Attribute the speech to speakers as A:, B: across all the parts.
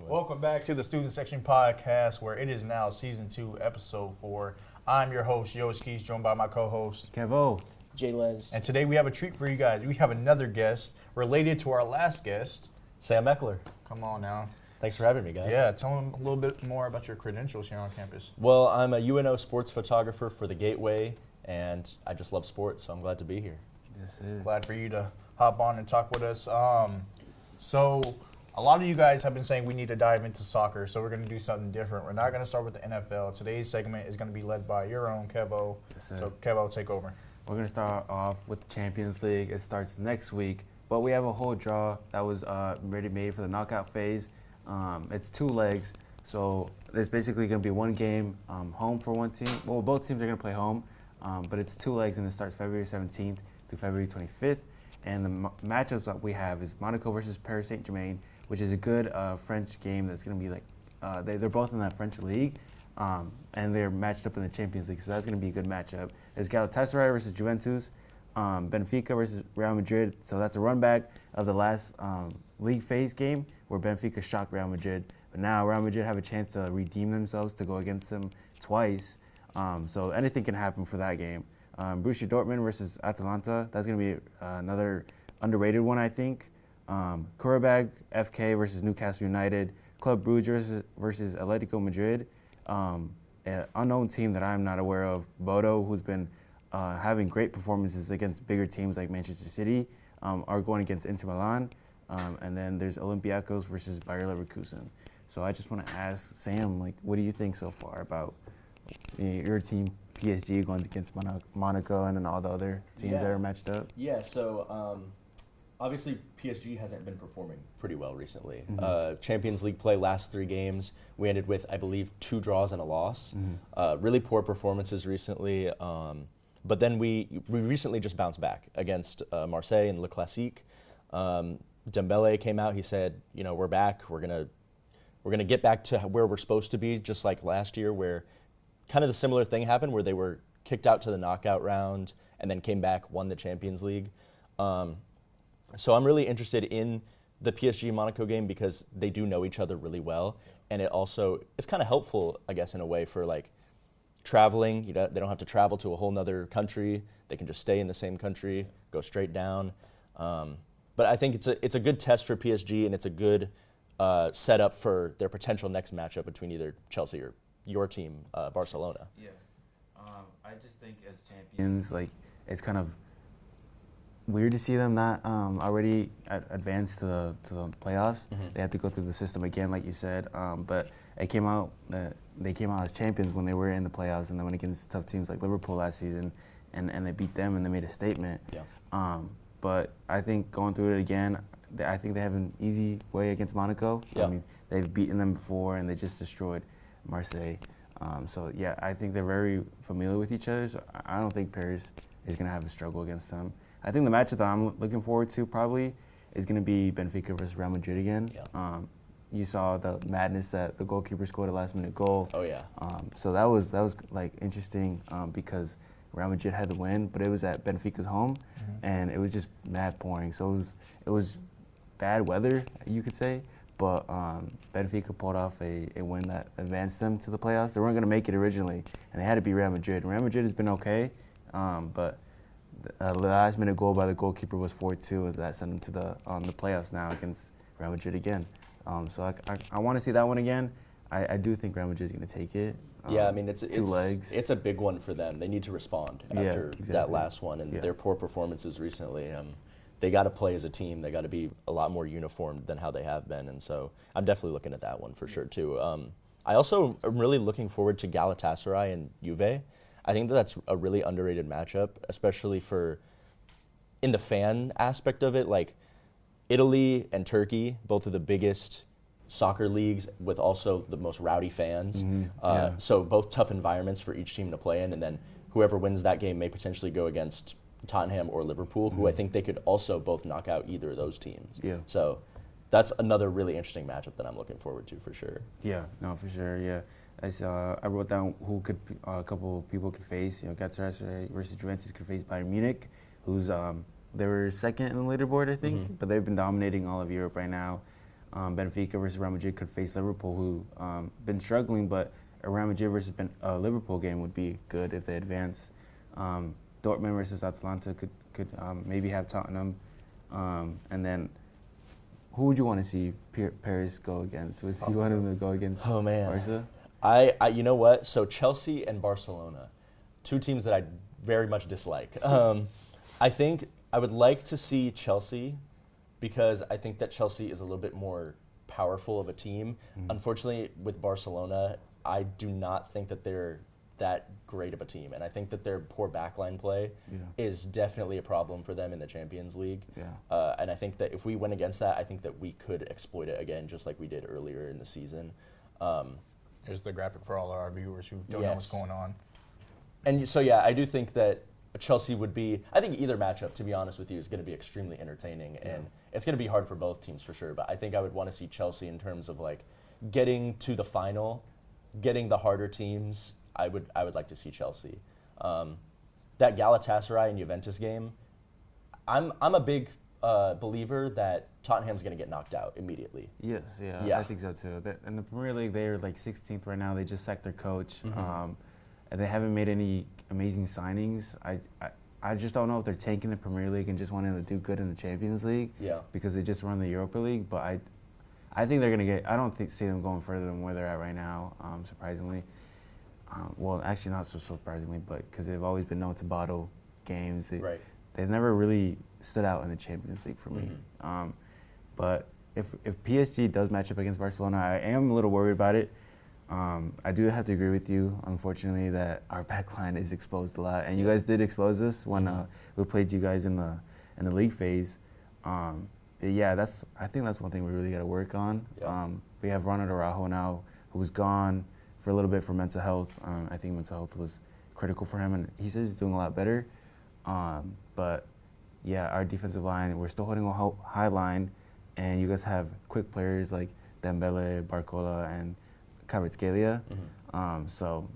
A: Welcome back to the Student Section Podcast, where it is now Season 2, Episode 4. I'm your host, YooitzQuise, joined by my co-host,
B: Kevoo.
C: Les.
A: And today we have a treat for you guys. We have another guest related to our last guest.
D: Sam Eckler.
A: Come on now.
D: Thanks for having me, guys.
A: Yeah, tell them a little bit more about your credentials here on campus.
D: Well, I'm a UNO sports photographer for the Gateway, and I just love sports, so I'm glad to be here.
B: Yes, sir.
A: Glad for you to hop on and talk with us. So a lot of you guys have been saying we need to dive into soccer, so we're going to do something different. We're not going to start with the NFL. Today's segment is going to be led by your own Kevoo.
B: Yes, sir.
A: So Kevoo, take over.
B: We're going to start off with the Champions League. It starts next week, but we have a whole draw that was already made for the knockout phase. It's 2 legs, so there's basically going to be one game home for one team. Well, both teams are going to play home, but it's 2 legs, and it starts February 17th through February 25th. And the matchups that we have is Monaco versus Paris Saint-Germain, which is a good French game that's going to be like, they're both in that French league, and they're matched up in the Champions League, so that's going to be a good matchup. There's Galatasaray versus Juventus, Benfica versus Real Madrid, so that's a run back of the last league phase game where Benfica shocked Real Madrid. But now Real Madrid have a chance to redeem themselves to go against them twice, so anything can happen for that game. Borussia Dortmund versus Atalanta, that's going to be another underrated one, I think. Qarabag FK versus Newcastle United, Club Brugge versus Atletico Madrid, an unknown team that I'm not aware of, Bodo, who's been having great performances against bigger teams like Manchester City, are going against Inter Milan, and then there's Olympiacos versus Bayer Leverkusen. So I just want to ask Sam, like, what do you think so far about your team, PSG, going against Monaco and then all the other teams that are matched up?
D: Yeah, so obviously PSG hasn't been performing pretty well recently.
B: Mm-hmm.
D: Champions League play last 3 games. We ended with, I believe, 2 draws and a loss.
B: Mm-hmm.
D: Really poor performances recently. But then we recently just bounced back against Marseille in Le Classique. Dembele came out. He said, we're back. We're gonna get back to where we're supposed to be, just like last year, where kind of the similar thing happened, where they were kicked out to the knockout round and then came back, won the Champions League. So I'm really interested in the PSG-Monaco game because they do know each other really well, and it's kind of helpful, I guess, in a way for like traveling. They don't have to travel to a whole nother country. They can just stay in the same country, go straight down. But I think it's a good test for PSG, and it's a good setup for their potential next matchup between either Chelsea or your team, Barcelona.
B: Yeah, I just think as champions, like, it's kind of weird to see them not already advance to the playoffs.
D: Mm-hmm.
B: They have to go through the system again, like you said. But they came out as champions when they were in the playoffs, and then went against tough teams like Liverpool last season, and they beat them, and they made a statement.
D: Yeah.
B: But I think going through it again, I think they have an easy way against Monaco.
D: Yeah.
B: I mean, they've beaten them before, and they just destroyed Marseille. So yeah, I think they're very familiar with each other. So I don't think Paris is going to have a struggle against them. I think the matchup that I'm looking forward to probably is going to be Benfica versus Real Madrid again.
D: Yeah.
B: You saw the madness that the goalkeeper scored a last-minute goal.
D: Oh yeah.
B: So that was like interesting because Real Madrid had the win, but it was at Benfica's home, and it was just mad pouring. So it was bad weather, you could say, but Benfica pulled off a win that advanced them to the playoffs. They weren't going to make it originally, and they had to beat Real Madrid. Real Madrid has been okay, but the last-minute goal by the goalkeeper was 4-2, and that sent them to the playoffs now against Real Madrid again. So I want to see that one again. I do think Real Madrid is going to take it.
D: Yeah, I mean, it's
B: 2 legs.
D: It's a big one for them. They need to respond after that last one and their poor performances recently. They got to play as a team. They got to be a lot more uniformed than how they have been, and so I'm definitely looking at that one for sure too. I also am really looking forward to Galatasaray and Juve. I think that's a really underrated matchup, especially in the fan aspect of it. Like Italy and Turkey, both of the biggest soccer leagues with also the most rowdy fans. So both tough environments for each team to play in, and then whoever wins that game may potentially go against Tottenham or Liverpool, who I think they could also both knock out either of those teams.
B: Yeah.
D: So that's another really interesting matchup that I'm looking forward to for sure.
B: Yeah, no, for sure, yeah. I wrote down who could a couple of people could face. Galatasaray versus Juventus could face Bayern Munich, who's they were second in the leaderboard, I think, but they've been dominating all of Europe right now. Benfica versus Real Madrid could face Liverpool, who been struggling, but a Real Madrid versus Liverpool game would be good if they advance. Dortmund versus Atalanta could maybe have Tottenham, and then who would you want to see Paris go against? Would you want them to go against Barca?
D: I you know what? So Chelsea and Barcelona, two teams that I very much dislike. I think I would like to see Chelsea because I think that Chelsea is a little bit more powerful of a team. Unfortunately, with Barcelona, I do not think that they're that great of a team, and I think that their poor backline play is definitely a problem for them in the Champions League. And I think that if we went against that, I think that we could exploit it again, just like we did earlier in the season.
A: Here's the graphic for all our viewers who don't know what's going on.
D: And so, yeah, I do think that Chelsea would be, I think either matchup, to be honest with you, is going to be extremely entertaining. And it's going to be hard for both teams for sure. But I think I would want to see Chelsea in terms of like getting to the final, getting the harder teams. I would like to see Chelsea. That Galatasaray and Juventus game, I'm a big believer that Tottenham's going to get knocked out immediately.
B: Yes, I think so too. In the Premier League, they're like 16th right now. They just sacked their coach, and they haven't made any amazing signings. I just don't know if they're tanking the Premier League and just wanting to do good in the Champions League. Because they just run the Europa League. But I think they're going to get. I don't see them going further than where they're at right now. Surprisingly, well, actually not so surprisingly, but because they've always been known to bottle games. They've never really stood out in the Champions League for me. But if PSG does match up against Barcelona, I am a little worried about it. I do have to agree with you, unfortunately, that our backline is exposed a lot. And you guys did expose us when we played you guys in the league phase. I think that's one thing we really got to work on. We have Ronald Araujo now, who's gone for a little bit for mental health. I think mental health was critical for him, and he says he's doing a lot better. But yeah, our defensive line, we're still holding a high line, and you guys have quick players like Dembele, Barcola, and Kvaratskhelia. So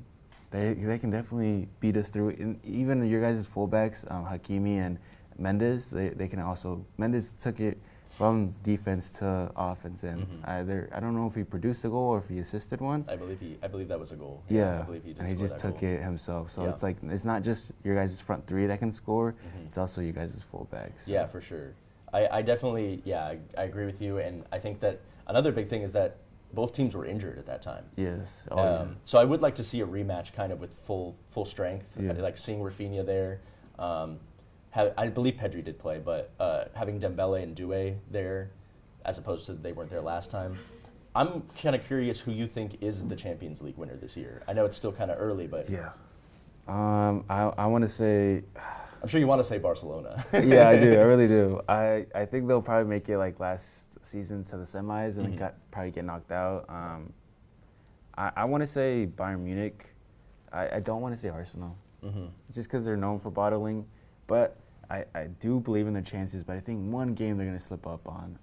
B: they can definitely beat us through. And even your guys' fullbacks, Hakimi and Mendes, they can also. Mendes took it from defense to offense, and I don't know if he produced a goal or if he assisted one.
D: I believe that was a goal.
B: Yeah,
D: I believe he did.
B: And he just took it himself. So it's like it's not just your guys' front three that can score; it's also you guys' fullbacks. So.
D: Yeah, for sure. I definitely I agree with you, and I think that another big thing is that both teams were injured at that time.
B: Yes.
D: So I would like to see a rematch, kind of with full strength. I like seeing Rafinha there. I believe Pedri did play, but having Dembele and Doué there, as opposed to they weren't there last time. I'm kind of curious who you think is the Champions League winner this year. I know it's still kind of early, but
B: I want to say.
D: I'm sure you want to say Barcelona.
B: Yeah, I do. I really do. I think they'll probably make it like last season to the semis and then probably get knocked out. I want to say Bayern Munich. I don't want to say Arsenal. Just because they're known for bottling. But I do believe in their chances, but I think one game they're going to slip up on.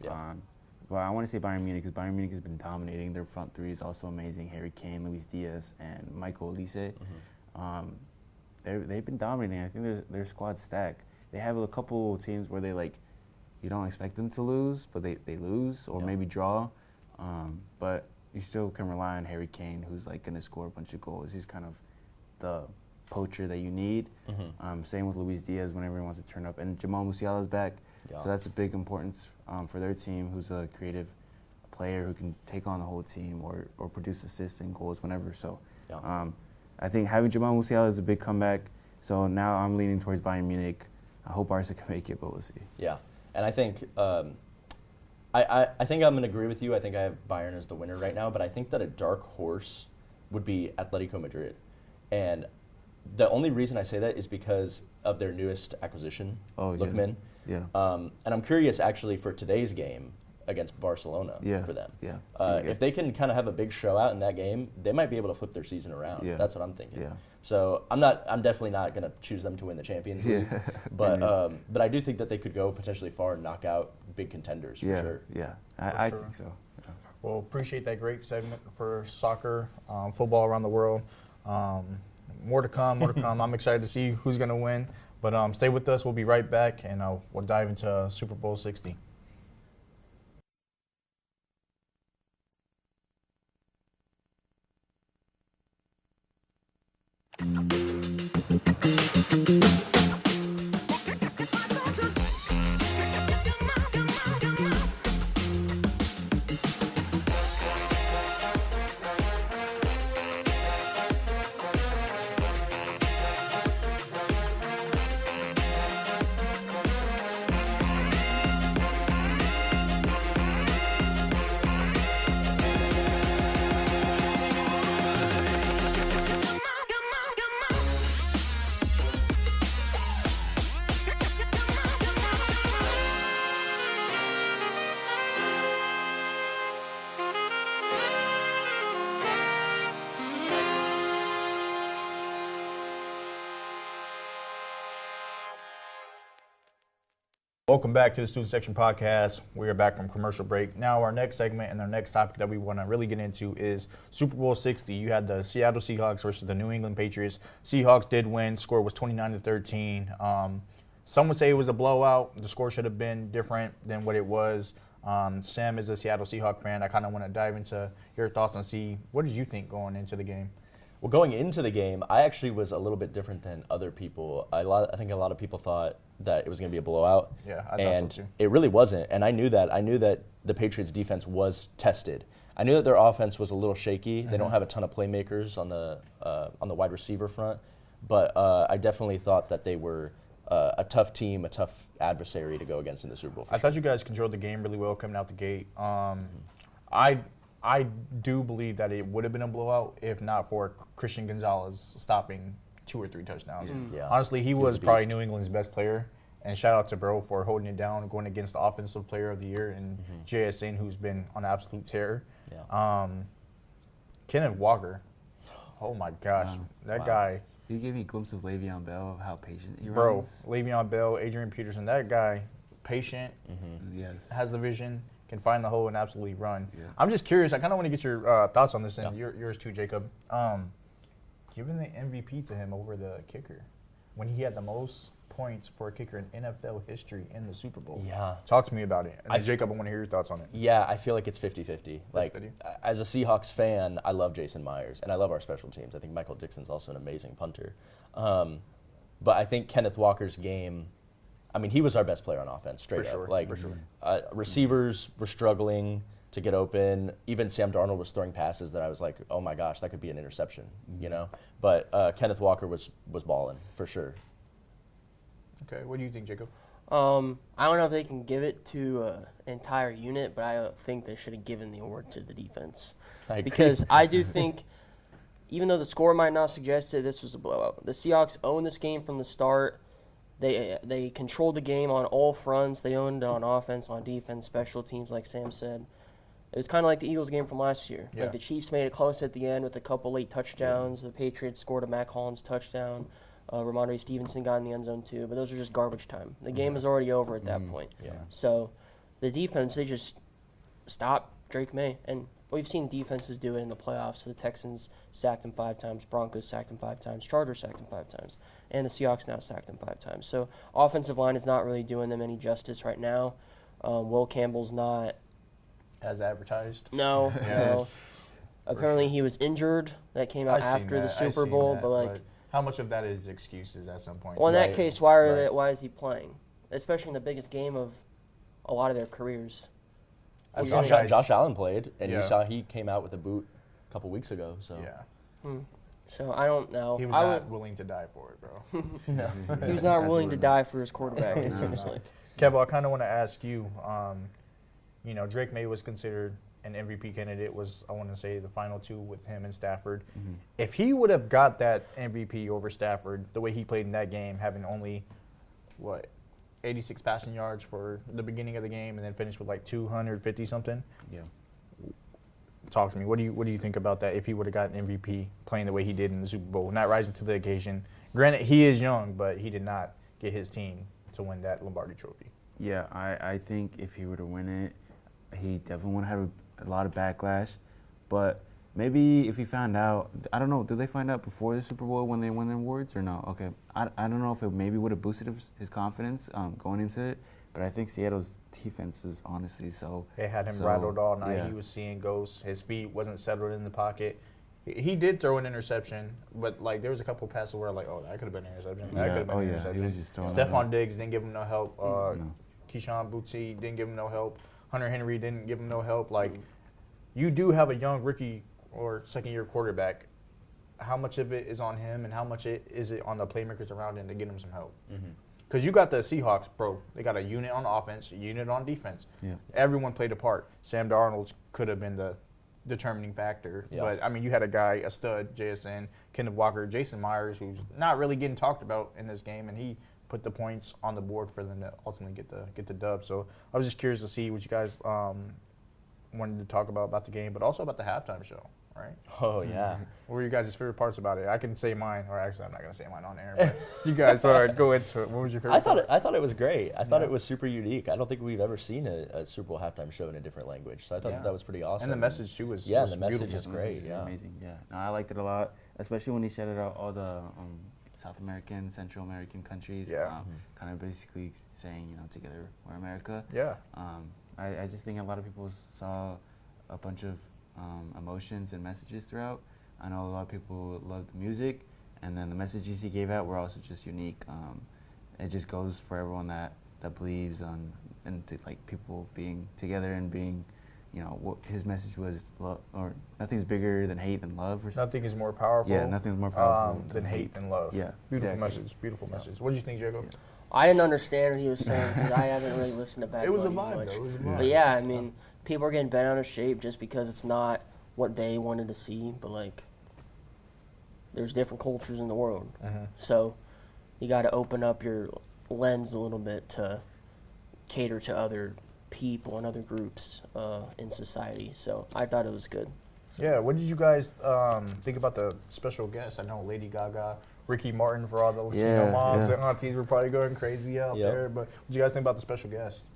B: But I want to say Bayern Munich because Bayern Munich has been dominating. Their front three is also amazing. Harry Kane, Luis Diaz, and Michael Olise. They've been dominating. I think their squad's stacked. They have a couple teams where they you don't expect them to lose, but they lose or maybe draw. But you still can rely on Harry Kane, who's going to score a bunch of goals. He's kind of the poacher that you need. Same with Luis Diaz whenever he wants to turn up. And Jamal Musiala's back, so that's a big importance for their team, who's a creative player who can take on the whole team or produce assists and goals whenever. So I think having Jamal Musiala is a big comeback. So now I'm leaning towards Bayern Munich. I hope Barca can make it, but we'll see. Yeah,
D: and I think I think I'm going to agree with you. I think I have Bayern as the winner right now, but I think that a dark horse would be Atletico Madrid. And the only reason I say that is because of their newest acquisition, Lookman. And I'm curious, actually, for today's game against Barcelona for them. If they can kind of have a big show out in that game, they might be able to flip their season around. That's what I'm thinking. So I'm definitely not going to choose them to win the Champions League. But I do think that they could go potentially far and knock out big contenders for sure.
B: I think so.
A: Well, appreciate that great segment for soccer, football around the world. More to come. I'm excited to see who's going to win. But stay with us. We'll be right back, and we'll dive into Super Bowl 60. Welcome back to the Student Section Podcast. We are back from commercial break. Now our next segment and our next topic that we want to really get into is Super Bowl 60. You had the Seattle Seahawks versus the New England Patriots. Seahawks did win. Score was 29-13. Some would say it was a blowout. The score should have been different than what it was. Sam is a Seattle Seahawks fan. I kind of want to dive into your thoughts and see what did you think going into the game?
D: Well, going into the game, I actually was a little bit different than other people. I think a lot of people thought that it was going to be a blowout.
A: Yeah, I thought so too.
D: It really wasn't, and I knew that. I knew that the Patriots' defense was tested. I knew that their offense was a little shaky. They don't have a ton of playmakers on the wide receiver front, but I definitely thought that they were a tough team, a tough adversary to go against in the Super Bowl.
A: I thought you guys controlled the game really well coming out the gate. I do believe that it would have been a blowout if not for Christian Gonzalez stopping 2 or 3 touchdowns.
D: Yeah.
A: Honestly, he
D: was
A: was
D: a
A: probably
D: beast.
A: New England's best player. And shout out to Bro for holding it down, going against the Offensive Player of the Year, and JSN, who's been on absolute tear.
D: Yeah.
A: Kenneth Walker, oh my gosh, that guy.
B: You gave me a glimpse of Le'Veon Bell, of how patient he
A: Bro,
B: runs.
A: Le'Veon Bell, Adrian Peterson, that guy, patient,
B: Yes.
A: has the vision, can find the hole and absolutely run.
B: Yeah.
A: I'm just curious. I kind of want to get your thoughts on this, and
D: Yeah.
A: yours too, Jacob. Giving the MVP to him over the kicker when he had the most points for a kicker in NFL history in the Super Bowl.
D: Yeah.
A: Talk to me about it. And Jacob, I want to hear your thoughts on it.
D: Yeah, I feel like it's 50-50. Like,
A: 50-50?
D: as a Seahawks fan, I love Jason Myers, and I love our special teams. I think Michael Dixon's also an amazing punter. But I think Kenneth Walker's game, I mean, he was our best player on offense, straight
A: For
D: up.
A: sure,
D: Like,
A: for sure.
D: Receivers were struggling to get open. Even Sam Darnold was throwing passes that I was like, oh my gosh, that could be an interception, you know? But Kenneth Walker was balling, for sure.
A: Okay, what do you think, Jacob?
C: I don't know if they can give it to an entire unit, but I think they should have given the award to the defense.
D: I agree.
C: Because I do think, even though the score might not suggest it, this was a blowout. The Seahawks owned this game from the start. They controlled the game on all fronts. They owned it on offense, on defense, special teams, like Sam said. It was kind of like the Eagles game from last year.
A: Yeah.
C: Like the Chiefs made it close at the end with a couple late touchdowns. The Patriots scored a Mac Hollins touchdown. Ramondre Stevenson got in the end zone too, but those are just garbage time. The game is already over at that point.
D: Yeah.
C: So the defense, they just stopped Drake May. And we've seen defenses do it in the playoffs. The Texans sacked him 5 times, Broncos sacked him 5 times, Chargers sacked him 5 times, and the Seahawks now sacked him 5 times. So offensive line is not really doing them any justice right now. Will Campbell's not.
A: As advertised?
C: No,
A: Yeah.
C: no. Apparently he was injured. That came out
A: I've seen
C: after the
A: that. I've
C: Super
A: seen
C: Bowl,
A: that,
C: but like.
A: how much of that is excuses at some point?
C: Well, in that
D: Right.
C: case, why is he playing? Especially in the biggest game of a lot of their careers.
A: I've
D: Josh,
A: seen guys-
D: Josh Allen played, and
A: Yeah.
D: you saw he came out with a boot a couple weeks ago. So
A: Yeah,
C: So I don't know.
A: he was
C: I
A: not willing to die for it, bro.
C: He was not willing to die for his quarterback, it seems like.
A: Kevo, I kind of want to ask you. Drake May was considered an MVP candidate. I want to say, the final 2 with him and Stafford. If he would have got that MVP over Stafford, the way he played in that game, having only 86 passing yards for the beginning of the game, and then finished with like 250 something.
B: Yeah.
A: Talk to me. What do you think about that? If he would have gotten MVP playing the way he did in the Super Bowl, not rising to the occasion. Granted, he is young, but he did not get his team to win that Lombardi Trophy.
B: Yeah, I think if he were to win it, he definitely would have a lot of backlash. But maybe if he found out, I don't know, do they find out before the Super Bowl when they win the awards or no? Okay, I don't know if it maybe would have boosted his confidence going into it. But I think Seattle's defense is honestly so.
A: They had him
B: so,
A: rattled all night.
B: yeah.
A: He was seeing ghosts. His feet wasn't settled in the pocket. He did throw an interception, but like there was a couple passes where like, oh, that could have been an interception. That
B: Yeah.
A: could have been
B: Oh,
A: an
B: yeah. He
A: interception.
B: was just throwing it
A: Stephon
B: out.
A: Diggs didn't give him no help.
B: No.
A: Keyshawn Boutte didn't give him no help. Hunter Henry didn't give him no help. Like, you do have a young rookie or second-year quarterback. How much of it is on him, and how much is it on the playmakers around him to get him some help? Because you got the Seahawks, bro. They got a unit on offense, a unit on defense.
B: Yeah.
A: Everyone played a part. Sam Darnold could have been the determining factor.
D: Yeah.
A: But, I mean, you had a guy, a stud, JSN, Kenneth Walker, Jason Myers, who's not really getting talked about in this game, and he put the points on the board for them to ultimately get the dub. So I was just curious to see what you guys wanted to talk about the game, but also about the halftime show, right?
D: Oh yeah.
A: What were you guys' favorite parts about it? I can say mine, or actually I'm not gonna say mine on air. But you guys, all right, go into it. What was your favorite?
D: I thought it was great. I thought it was super unique. I don't think we've ever seen a Super Bowl halftime show in a different language. So I thought that was pretty awesome.
A: And the message too was
D: the message
A: beautiful.
D: is great. Yeah.
B: Amazing. Yeah, no, I liked it a lot, especially when he shouted out all the South American, Central American countries.
A: Yeah.
B: Kind of basically saying, together we're America.
A: Yeah.
B: I just think a lot of people saw a bunch of emotions and messages throughout. I know a lot of people loved the music, and then the messages he gave out were also just unique. It just goes for everyone that believes like people being together and being, what his message was, or nothing's bigger than hate than love, or something.
A: Nothing is more powerful.
B: Yeah, nothing's more powerful
A: than hate and love.
B: Yeah,
A: beautiful
B: exactly.
A: message. Beautiful message. What did you think, Jacob?
C: I didn't understand what he was saying because I haven't really listened to Bad
A: It was a
C: Bunny
A: vibe,
C: much.
A: though. It was a vibe.
C: But yeah, I mean, people are getting bent out of shape just because it's not what they wanted to see. But like, there's different cultures in the world, so you got to open up your lens a little bit to cater to other people and other groups in society. So I thought it was good.
A: Yeah. What did you guys think about the special guests? I know Lady Gaga, Ricky Martin for all the Latino moms and aunties were probably going crazy out there. But what did you guys think about the special guest?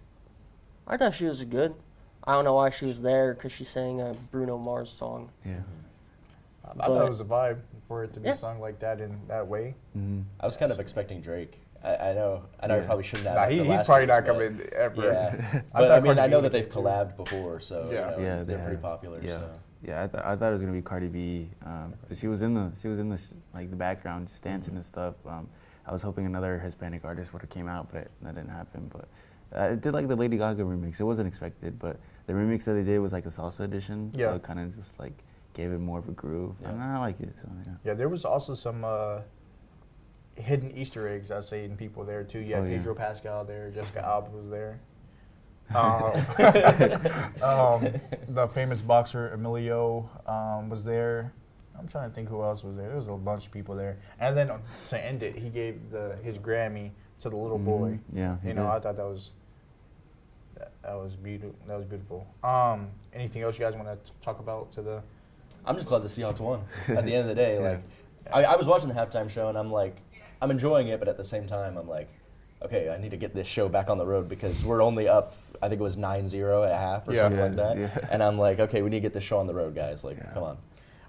C: I thought she was good. I don't know why she was there because she sang a Bruno Mars song.
B: Yeah.
A: I thought it was a vibe for it to be sung like that in that way.
B: Mm-hmm.
D: I was kind of expecting Drake. I know I probably shouldn't have.
A: Nah,
D: after
A: he's
D: last
A: probably
D: year's,
A: not coming ever.
D: Yeah,
A: I
D: but
A: thought
D: I mean,
A: Cardi
D: I
A: B
D: know
A: would
D: that they've
A: do too.
D: collabed before, so they're pretty popular.
B: Yeah,
D: So.
B: yeah. I thought it was gonna be Cardi B. But she was in the like the background, just dancing and stuff. I was hoping another Hispanic artist would have came out, but that didn't happen. But I did like the Lady Gaga remix. It wasn't expected, but the remix that they did was like a salsa edition.
A: Yeah.
B: So it kind of just like gave it more of a groove, and I like it. So yeah.
A: Yeah, there was also some hidden Easter eggs, I'd say, in people there too. You had Pedro Pascal there, Jessica Alba was there. The famous boxer Emilio was there. I'm trying to think who else was there. There was a bunch of people there. And then to end it, he gave his Grammy to the little boy.
B: Yeah, he did.
A: I thought that was beautiful. That was beautiful. Anything else you guys want to talk about to the?
D: I'm just glad the Seahawks won. At the end of the day, like I was watching the halftime show and I'm like, I'm enjoying it, but at the same time, I'm like, okay, I need to get this show back on the road because we're only up. I think it was 9-0 at half or something like that. Yeah. And I'm like, okay, we need to get this show on the road, guys. Like, come on.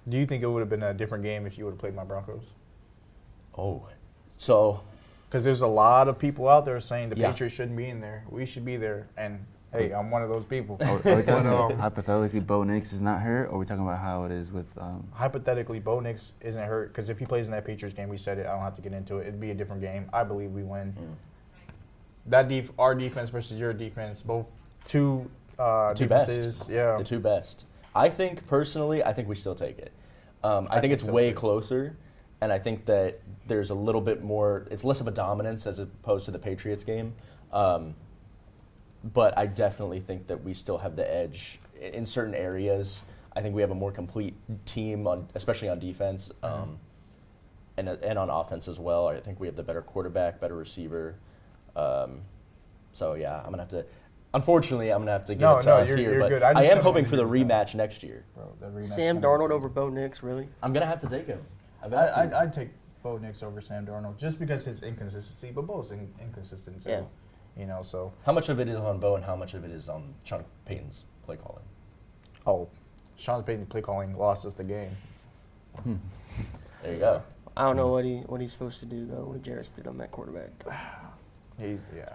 A: Do you think it would have been a different game if you would have played my Broncos?
D: Oh, so.
A: Because there's a lot of people out there saying the Patriots shouldn't be in there. We should be there. And, hey, I'm one of those people.
B: Are we talking about hypothetically Bo Nix is not hurt, or are we talking about how it is with...
A: Hypothetically, Bo Nix isn't hurt because if he plays in that Patriots game, we said it, I don't have to get into it. It'd be a different game. I believe we win. Our defense versus your defense, both two defenses.
D: Best.
A: Yeah.
D: The two best. I think, personally, we still take it. I think it's so way closer, and I think that there's a little bit more, it's less of a dominance as opposed to the Patriots game. But I definitely think that we still have the edge in certain areas. I think we have a more complete team, especially on defense, and on offense as well. I think we have the better quarterback, better receiver. So, yeah, I'm going to have to... Unfortunately, I'm going to have to give it to us here,
A: you're
D: but
A: good.
D: I am hoping for the rematch next year.
A: Bro,
C: Sam Darnold over Bo Nix, really?
D: I'm going to have to take him.
A: I'd take Bo Nix over Sam Darnold just because his inconsistency, but Bo's inconsistent too.
C: Yeah.
A: So.
D: How much of it is on Bo and how much of it is on Sean Payton's play calling?
A: Oh, Sean Payton's play calling lost us the game.
D: There you go.
C: I don't know what he's supposed to do, though, when Jarrett's did on that quarterback.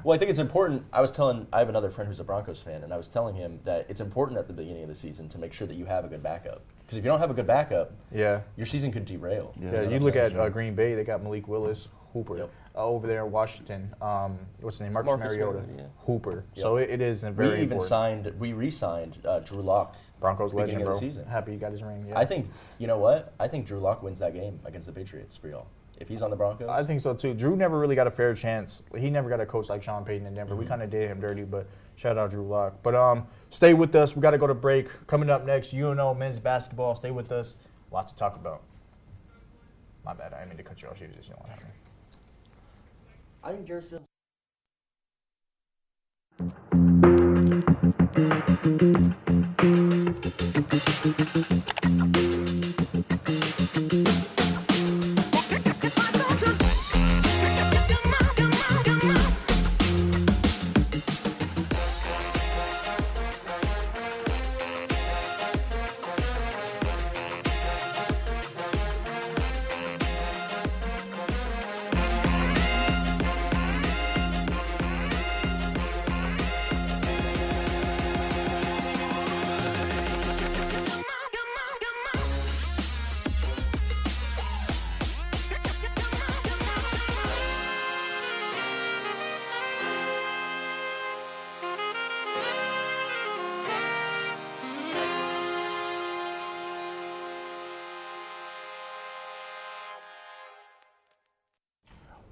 D: Well, I think it's important. I have another friend who's a Broncos fan, and I was telling him that it's important at the beginning of the season to make sure that you have a good backup. Because if you don't have a good backup, your season could derail.
A: Yeah, you look at Green Bay, they got Malik Willis, Hooper. Over there in Washington, what's his name? Marcus Mariota. Hooper. Yep. So it is very important.
D: We re-signed Drew Lock.
A: Broncos legend, bro.
D: Of the season.
A: Happy he got his ring. Yeah.
D: I think, you know what? I think Drew Lock wins that game against the Patriots for y'all. If he's on the Broncos?
A: I think so, too. Drew never really got a fair chance. He never got a coach like Sean Payton in Denver. We kind of did him dirty, but shout out Drew Lock. But stay with us. We got to go to break. Coming up next, men's basketball. Stay with us. Lots to talk about. My bad. I didn't mean to cut you off. She was just yelling at me.
C: I think Jarrett's still...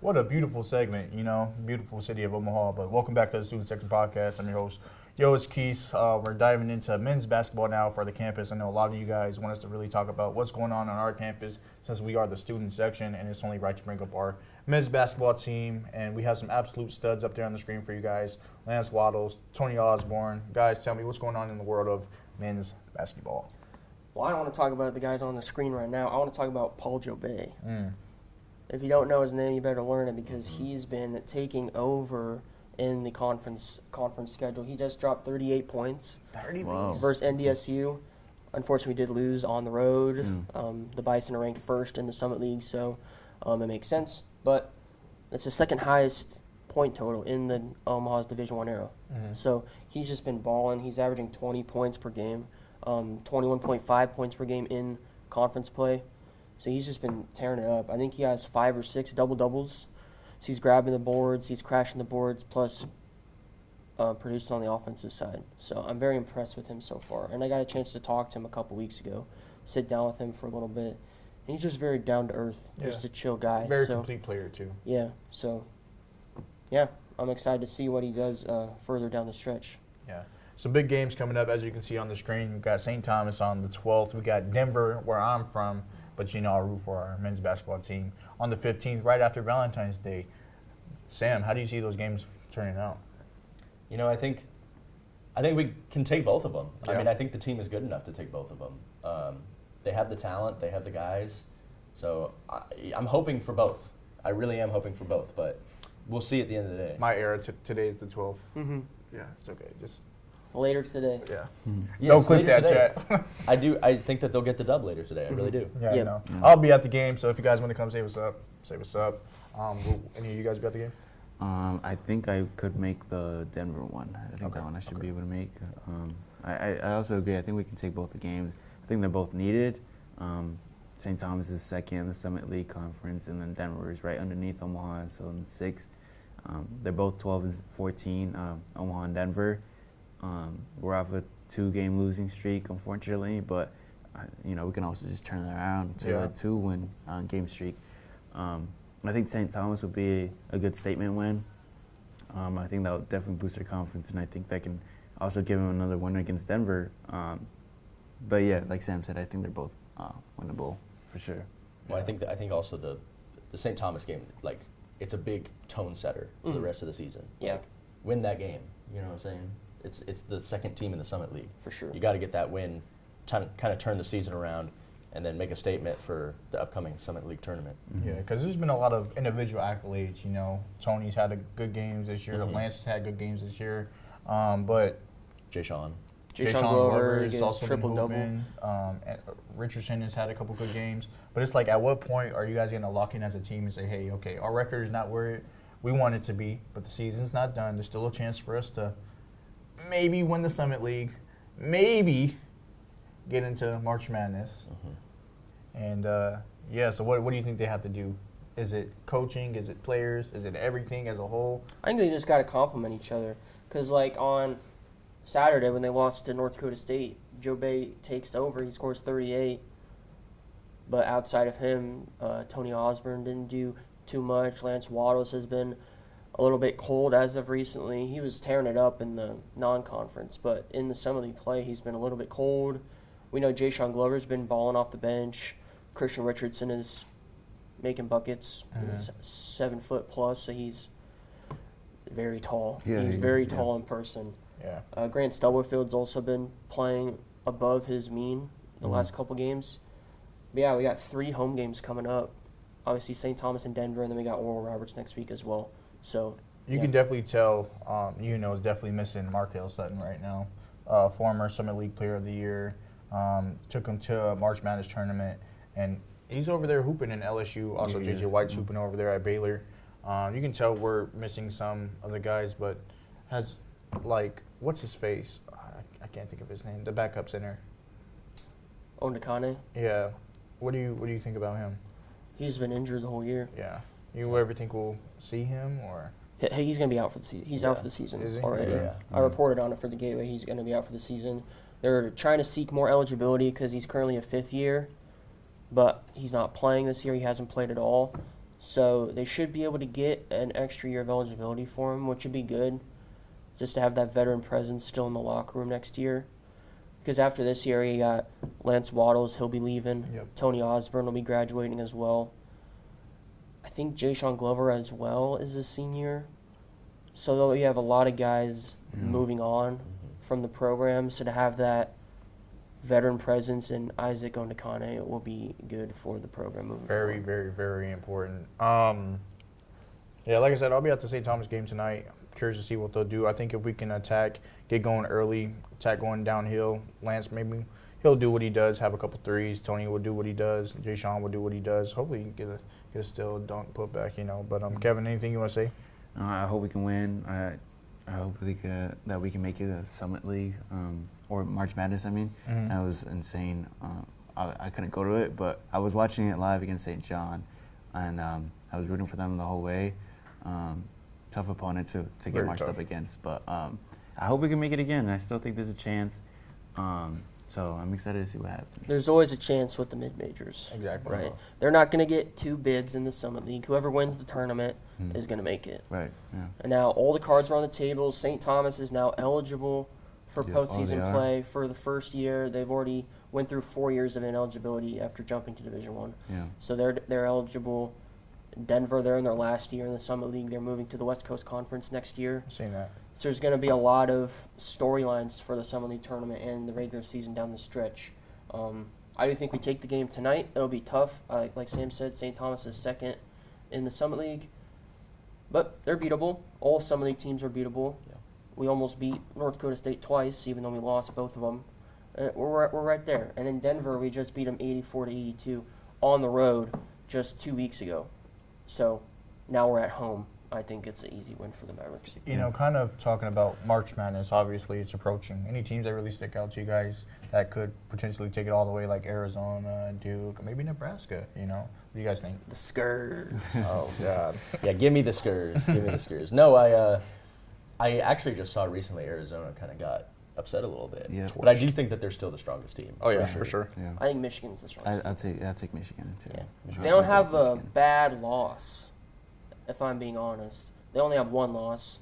A: What a beautiful segment, beautiful city of Omaha. But welcome back to the Student Section Podcast. I'm your host, YooitzQuise. We're diving into men's basketball now for the campus. I know a lot of you guys want us to really talk about what's going on our campus since we are the student section, and it's only right to bring up our men's basketball team. And we have some absolute studs up there on the screen for you guys. Lance Waddles, Tony Osborne. Guys, tell me what's going on in the world of men's basketball.
C: Well, I don't want to talk about the guys on the screen right now. I want to talk about Paul Jobay. If you don't know his name, you better learn it because he's been taking over in the conference schedule. He just dropped 38 points
A: 30
C: versus NDSU. Unfortunately, we did lose on the road. The Bison are ranked first in the Summit League, so it makes sense. But it's the second highest point total in the Omaha's Division I era. So he's just been balling. He's averaging 20 points per game, 21.5 points per game in conference play. So he's just been tearing it up. I think he has 5 or 6 double-doubles. So he's grabbing the boards, he's crashing the boards, plus producing on the offensive side. So I'm very impressed with him so far. And I got a chance to talk to him a couple weeks ago, sit down with him for a little bit. And he's just very down-to-earth, just a chill guy.
A: Very complete player, too.
C: Yeah, so, yeah, I'm excited to see what he does further down the stretch.
A: Yeah. Some big games coming up, as you can see on the screen. We've got St. Thomas on the 12th. We got Denver, where I'm from. But, I'll root for our men's basketball team on the 15th, right after Valentine's Day. Sam, how do you see those games turning out?
D: I think we can take both of them.
A: Yeah.
D: I mean, I think the team is good enough to take both of them. They have the talent. They have the guys. So I'm hoping for both. I really am hoping for both. But we'll see at the end of the day.
A: My era today is the 12th. Yeah, it's okay. Just
C: later today.
A: Yeah.
D: Yes,
A: don't click that
D: today.
A: chat.
D: I think that they'll get the dub later today. I really do.
A: Yeah,
C: Yeah.
A: I know. I'll be at the game, so if you guys want to come say what's up, say what's up. Will any of you guys be at the game?
B: I think I could make the Denver one. I think that one I should be able to make. I also agree. I think we can take both the games. I think they're both needed. St. Thomas is second in the Summit League Conference, and then Denver is right underneath Omaha, so in sixth. They're both 12 and 14, Omaha and Denver. We're off a 2-game losing streak, unfortunately, but we can also just turn that around to a 2-win game streak. I think St. Thomas would be a good statement win. I think that would definitely boost their confidence, and I think that can also give them another win against Denver. But yeah, like Sam said, I think they're both winnable for sure.
D: Well, I think also the St. Thomas game, it's a big tone setter for the rest of the season.
C: Yeah.
D: Win that game. You know what I'm saying? It's the second team in the Summit League.
C: For sure.
D: You got to get that win, kind of turn the season around, and then make a statement for the upcoming Summit League tournament.
A: Yeah, because there's been a lot of individual accolades. Tony's had good games this year. Lance has had good games this year. But
D: Jay Sean
C: Glover
A: is
C: gets
A: also been
C: triple-double.
A: hooping. Richardson has had a couple good games. But it's like, at what point are you guys going to lock in as a team and say, hey, okay, our record is not where we want it to be, but the season's not done. There's still a chance for us to maybe win the Summit League, maybe get into March Madness. And, so what do you think they have to do? Is it coaching? Is it players? Is it everything as a whole?
C: I think they just got to complement each other. Because, on Saturday when they lost to North Dakota State, Jobay takes over. He scores 38. But outside of him, Tony Osborne didn't do too much. Lance Waddles has been a little bit cold as of recently. He was tearing it up in the non-conference, but in the Summit League play, he's been a little bit cold. We know Jay-Sean Glover's been balling off the bench. Christian Richardson is making buckets. He's 7 foot plus, so he's very tall.
B: Yeah,
C: he's very tall in person.
A: Yeah.
C: Grant Stubblefield's also been playing above his mean the last couple games. But yeah, we got 3 home games coming up. Obviously, St. Thomas and Denver, and then we got Oral Roberts next week as well. So
A: You can definitely tell, is definitely missing Markel Sutton right now. Former Summit League Player of the Year. Took him to a March Madness tournament, and he's over there hooping in LSU. Also, JJ White's hooping over there at Baylor. You can tell we're missing some of the guys, but has, what's his face? I can't think of his name. The backup center.
C: Ondakane,
A: Yeah. What do you think about him?
C: he's been injured the whole year.
A: Yeah. You ever think we'll see him or?
C: Hey, he's going to be out for the season. He's out for the season
A: Is he?
C: already.
D: Yeah.
C: I reported on it for the Gateway. He's going to be out for the season. They're trying to seek more eligibility because he's currently a 5th year, but he's not playing this year. He hasn't played at all. So they should be able to get an extra year of eligibility for him, which would be good, just to have that veteran presence still in the locker room next year. Because after this year, you got Lance Waddles. He'll be leaving.
A: Yep.
C: Tony Osborne will be graduating as well. I think Jay Sean Glover as well is a senior. So you have a lot of guys moving on from the program. So to have that veteran presence in Isaac Ondakane will be good for the program moving
A: Very,
C: forward.
A: very, very important. Yeah, like I said, I'll be at the St. Thomas game tonight. Curious to see what they'll do. I think if we can get going early, attack going downhill, Lance maybe he'll do what he does, have a couple threes. Tony will do what he does. Jay Sean will do what he does. Hopefully, get a steal, dunk, put back. But Kevin, anything you want to say?
B: I hope we can win. I hope that we can make it a Summit League or March Madness. I mean, that was insane. I couldn't go to it, but I was watching it live against St. John, and I was rooting for them the whole way. Tough opponent to get
A: Very
B: marched
A: tough.
B: up against, but I hope we can make it again. I still think there's a chance. So I'm excited to see what happens.
C: There's always a chance with the mid-majors.
A: Exactly.
C: Right. They're not going to get 2 bids in the Summit League. Whoever wins the tournament is going to make it.
B: Right. Yeah.
C: And now all the cards are on the table. St. Thomas is now eligible for
B: Yeah.
C: postseason
B: Oh, they are?
C: play for the first year. They've already went through 4 years of ineligibility after jumping to Division I.
B: Yeah.
C: So they're eligible. Denver, they're in their last year in the Summit League. They're moving to the West Coast Conference next year.
A: Seen that.
C: So there's going to be a lot of storylines for the Summit League tournament and the regular season down the stretch. I do think we take the game tonight. It'll be tough. Like Sam said, St. Thomas is second in the Summit League. But they're beatable. All Summit League teams are beatable.
D: Yeah.
C: We almost beat North Dakota State twice, even though we lost both of them. We're right there. And in Denver, we just beat them 84-82 on the road just 2 weeks ago. So now we're at home. I think it's an easy win for the Mavericks.
A: Kind of talking about March Madness, obviously it's approaching. Any teams that really stick out to you guys that could potentially take it all the way, like Arizona, Duke, maybe Nebraska, What do you guys think?
C: The Skurs.
A: Oh, God.
D: Yeah, give me the Skurs. Give me the Skurs. No, I actually just saw recently Arizona kind of got upset a little bit.
B: Yeah.
D: But I do think that they're still the strongest team.
A: Oh, yeah, for sure.
B: Yeah.
C: I think Michigan's the strongest.
B: I'll take Michigan too.
C: Yeah.
D: Michigan.
C: They don't have a
B: Michigan.
C: bad loss, if I'm being honest. They only have one loss.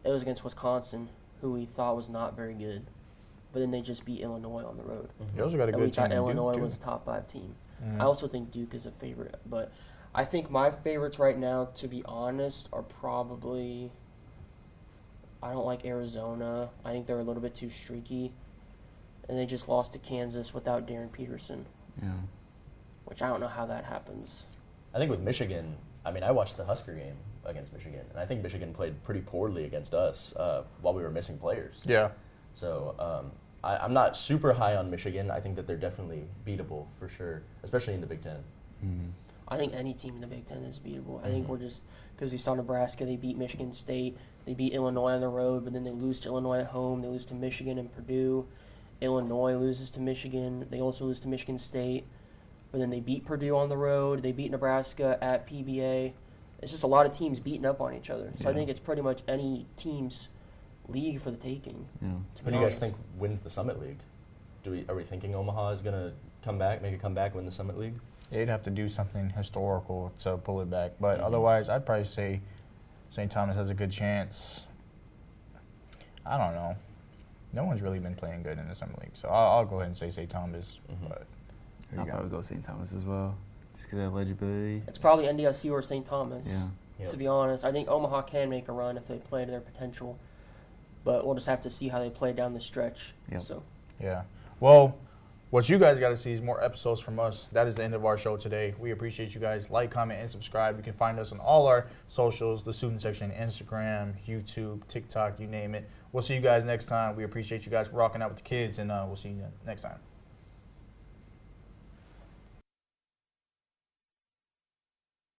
C: It was against Wisconsin, who we thought was not very good. But then they just beat Illinois on the road.
A: You also got a
C: And we
A: good team.
C: thought
A: in
C: Illinois
A: Duke,
C: was a
A: too.
C: top 5 team.
A: Mhm.
C: I also think Duke is a favorite. But I think my favorites right now, to be honest, are probably... I don't like Arizona. I think they're a little bit too streaky. And they just lost to Kansas without Darren Peterson,
B: Yeah.
C: which I don't know how that happens.
D: I think with Michigan, I watched the Husker game against Michigan, and I think Michigan played pretty poorly against us while we were missing players.
A: Yeah.
D: So I'm not super high on Michigan. I think that they're definitely beatable for sure, especially in the Big Ten.
B: Mm-hmm.
C: I think any team in the Big Ten is beatable. I think we're just because we saw Nebraska, they beat Michigan State, they beat Illinois on the road, but then they lose to Illinois at home. They lose to Michigan and Purdue. Illinois loses to Michigan. They also lose to Michigan State, but then they beat Purdue on the road. They beat Nebraska at PBA. It's just a lot of teams beating up on each other. So I
B: Yeah.
C: think it's pretty much any team's league for the taking.
B: Yeah.
C: To
D: Who
C: be
D: do you guys
C: honest.
D: think wins the Summit League? Are we thinking Omaha is going to come back, make a comeback, win the Summit League?
A: They'd have to do something historical to pull it back. But otherwise, I'd probably say St. Thomas has a good chance. I don't know. No one's really been playing good in the Summer League. So I'll go ahead and say St. Thomas. But who
B: I'll
A: you got?
B: probably go St. Thomas as well, just because of eligibility.
C: It's probably NDSU or St. Thomas.
B: Yeah.
D: Yep.
C: To be honest, I think Omaha can make a run if they play to their potential, but we'll just have to see how they play down the stretch.
B: Yep.
C: So
A: Yeah. Well, what you guys got to see is more episodes from us. That is the end of our show today. We appreciate you guys. Like, comment, and subscribe. You can find us on all our socials, the student section, Instagram, YouTube, TikTok, you name it. We'll see you guys next time. We appreciate you guys for rocking out with the kids, and we'll see you next time.